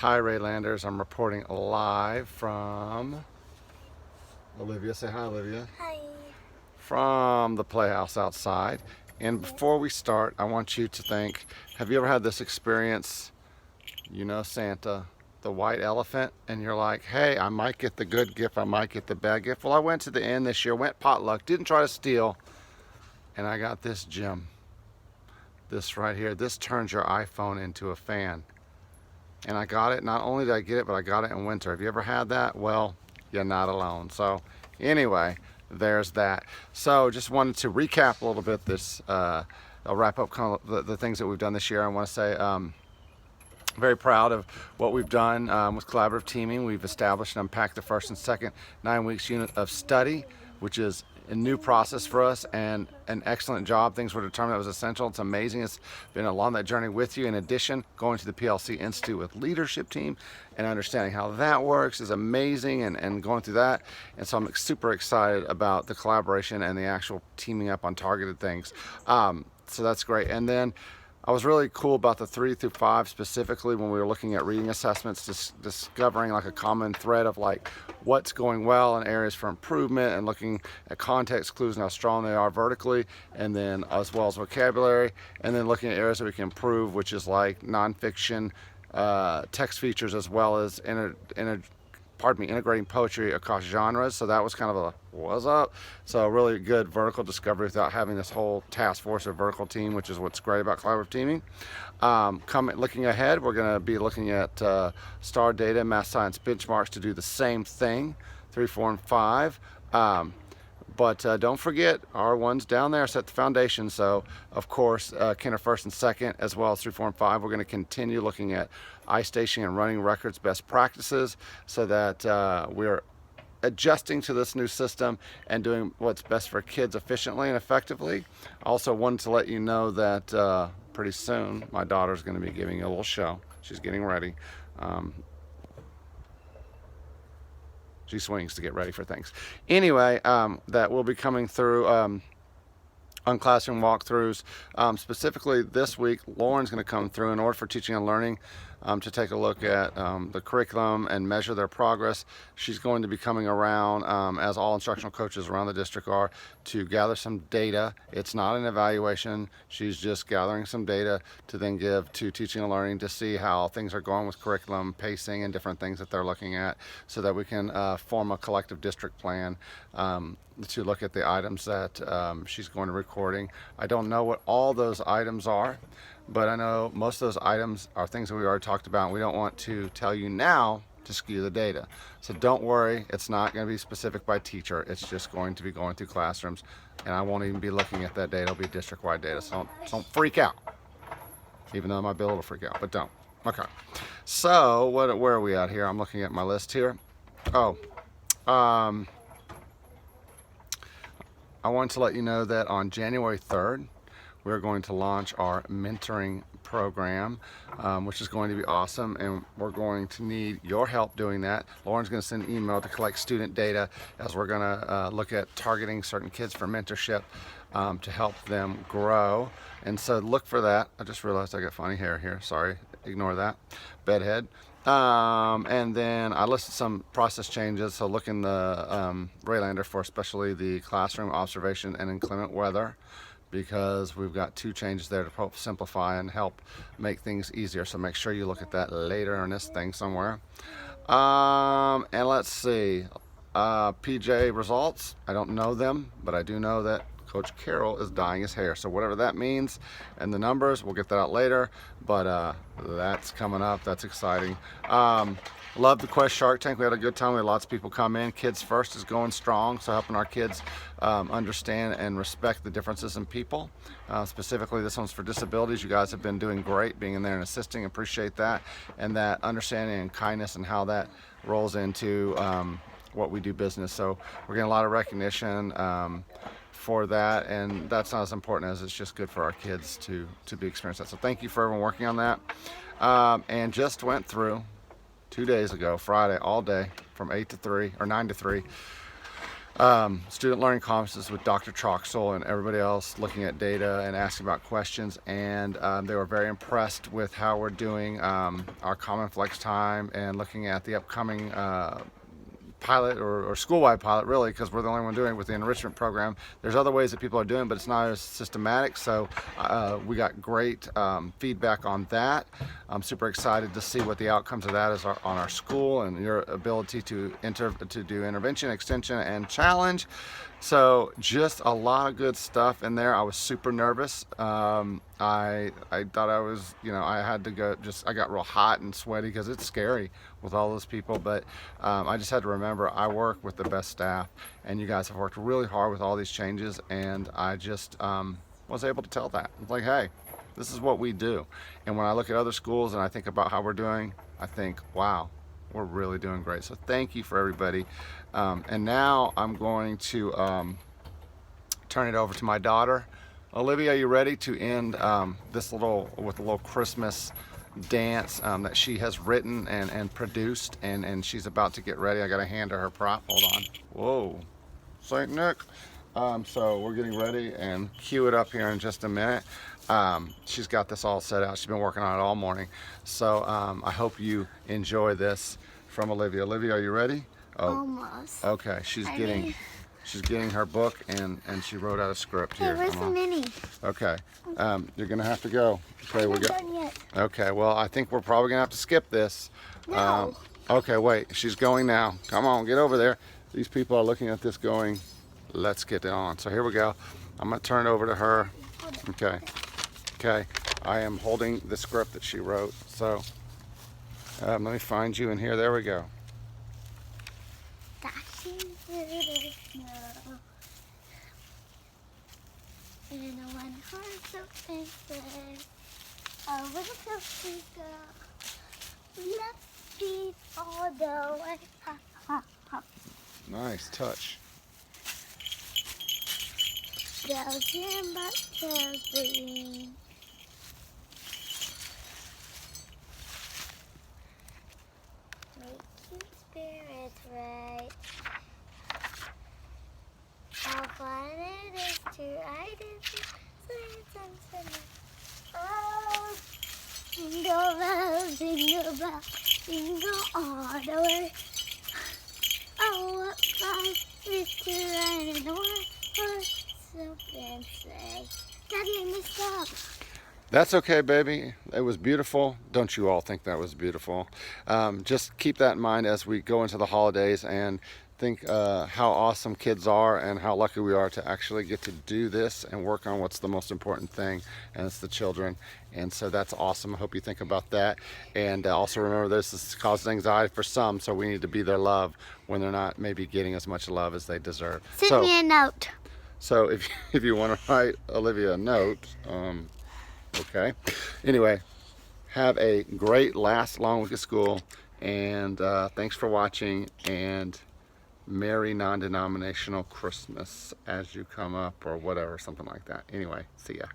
Hi, Raylanders. I'm reporting live from Olivia. Say hi, Olivia. Hi. From the Playhouse outside. And before we start, I want you to think, have you ever had this experience? You know Santa, the white elephant, and you're like, hey, I might get the good gift, I might get the bad gift. Well, I went to the inn this year, went potluck, didn't try to steal, and I got this gem. This right here. This turns your iPhone into a fan. And I got it. Not only did I get it, but I got it in winter. Have you ever had that? Well, you're not alone. So anyway, there's that. So just wanted to recap a little bit this. I'll wrap up kind of the things that we've done this year. I want to say very proud of what we've done with collaborative teaming. We've established and unpacked the first and second 9 weeks unit of study, which is a new process for us and an excellent job. Things were determined that was essential. It's amazing. It's been along that journey with you. In addition, going to the PLC Institute with leadership team and understanding how that works is amazing, and going through that. And so I'm super excited about the collaboration and the actual teaming up on targeted things. So that's great. And then I was really cool about the 3 through 5 specifically when we were looking at reading assessments, discovering like a common thread of like what's going well and areas for improvement, and looking at context clues and how strong they are vertically, and then as well as vocabulary, and then looking at areas that we can improve, which is like nonfiction, text features, as well as integrating poetry across genres. So that was kind of a what's up. So really good vertical discovery without having this whole task force or vertical team, which is what's great about collaborative teaming. Looking ahead, we're going to be looking at STAR data, math science benchmarks to do the same thing, 3, 4, and 5. But don't forget, our ones down there set the foundation. So, of course, Kinder First and Second, as well as 3, 4, and 5, we're going to continue looking at iStation and running records best practices so that we're adjusting to this new system and doing what's best for kids efficiently and effectively. Also wanted to let you know that pretty soon my daughter's going to be giving a little show. She's getting ready. She swings to get ready for things. Anyway, that will be coming through on classroom walkthroughs. Specifically this week, Lauren's going to come through in order for teaching and learning to take a look at the curriculum and measure their progress. She's going to be coming around, as all instructional coaches around the district are, to gather some data. It's not an evaluation. She's just gathering some data to then give to teaching and learning to see how things are going with curriculum, pacing, and different things that they're looking at, so that we can form a collective district plan to look at the items that she's going to recording. I don't know what all those items are, but I know most of those items are things that we already talked about, and we don't want to tell you now to skew the data. So don't worry, it's not going to be specific by teacher. It's just going to be going through classrooms, and I won't even be looking at that data. It'll be district-wide data, so don't freak out. Even though I might be a little freak out, but don't. Okay. So where are we at here? I'm looking at my list here. Oh, I want to let you know that on January 3rd, we're going to launch our mentoring program, which is going to be awesome, and we're going to need your help doing that. Lauren's going to send an email to collect student data, as we're going to look at targeting certain kids for mentorship to help them grow. And so look for that. I just realized I got funny hair here. Sorry, ignore that. Bedhead. And then I listed some process changes. So look in the Raylander for especially the classroom observation and inclement weather, because we've got 2 changes there to help simplify and help make things easier. So make sure you look at that later in this thing somewhere. And let's see, PJ results. I don't know them, but I do know that Coach Carroll is dyeing his hair. So whatever that means, and the numbers, we'll get that out later. But that's coming up. That's exciting. Love the Quest Shark Tank. We had a good time. We had lots of people come in. Kids First is going strong, so helping our kids understand and respect the differences in people. Specifically, this one's for disabilities. You guys have been doing great being in there and assisting. Appreciate that. And that understanding and kindness and how that rolls into what we do business. So we're getting a lot of recognition for that, and that's not as important as it's just good for our kids to be experiencing that. So thank you for everyone working on that. And just went through 2 days ago, Friday, all day from 8 to 3 or 9 to 3. student learning conferences with Dr. Troxel and everybody else, looking at data and asking about questions, and they were very impressed with how we're doing our Common Flex time and looking at the upcoming pilot or school-wide pilot, really, because we're the only one doing it with the enrichment program. There's other ways that people are doing, but it's not as systematic, so we got great feedback on that. I'm super excited to see what the outcomes of that is on our school and your ability to do intervention, extension, and challenge. So just a lot of good stuff in there. I was super nervous. I thought I was, I had to go, I got real hot and sweaty because it's scary with all those people, but I just had to remember I work with the best staff, and you guys have worked really hard with all these changes, and I just was able to tell that. It's like, hey, this is what we do. And when I look at other schools and I think about how we're doing, I think, wow, we're really doing great. So thank you for everybody. And now I'm going to turn it over to my daughter. Olivia, are you ready to end this with a little Christmas dance that she has written and produced, and she's about to get ready. I got to hand her her prop. Hold on. Whoa, Saint Nick. So we're getting ready and cue it up here in just a minute. She's got this all set out. She's been working on it all morning. So I hope you enjoy this from Olivia. Olivia, are you ready? Oh. Almost. Okay, she's getting her book, and she wrote out a script here. Hey, where's the mini? Okay, you're gonna have to go. Okay, I'm not done yet. Okay, well, I think we're probably gonna have to skip this. No. Okay, wait, she's going now. Come on, get over there. These people are looking at this going, let's get it on. So here we go. I'm gonna turn it over to her. Okay, okay. I am holding the script that she wrote. So let me find you in here. There we go. Dashing through the snow in a one-horse open sleigh, a little coaster girl, let's speed all the way. Hop, hop, hop. Nice touch. Bells and buttons ring. Make your spirits right. How fun it is to ride in the sleigh and sing. Oh, jingle bells, jingle all the way. Oh, what fun it is to ride in a one-horse open sleigh. Daddy, I messed up. That's okay, baby. It was beautiful. Don't you all think that was beautiful? Just keep that in mind as we go into the holidays and think how awesome kids are and how lucky we are to actually get to do this and work on what's the most important thing, and it's the children. And so that's awesome. I hope you think about that. And also remember, this causes anxiety for some, so we need to be their love when they're not maybe getting as much love as they deserve. Send me a note. So if you want to write Olivia a note, okay. Anyway, have a great last long week of school, and thanks for watching, and Merry Non-Denominational Christmas as you come up, or whatever, something like that. Anyway, see ya.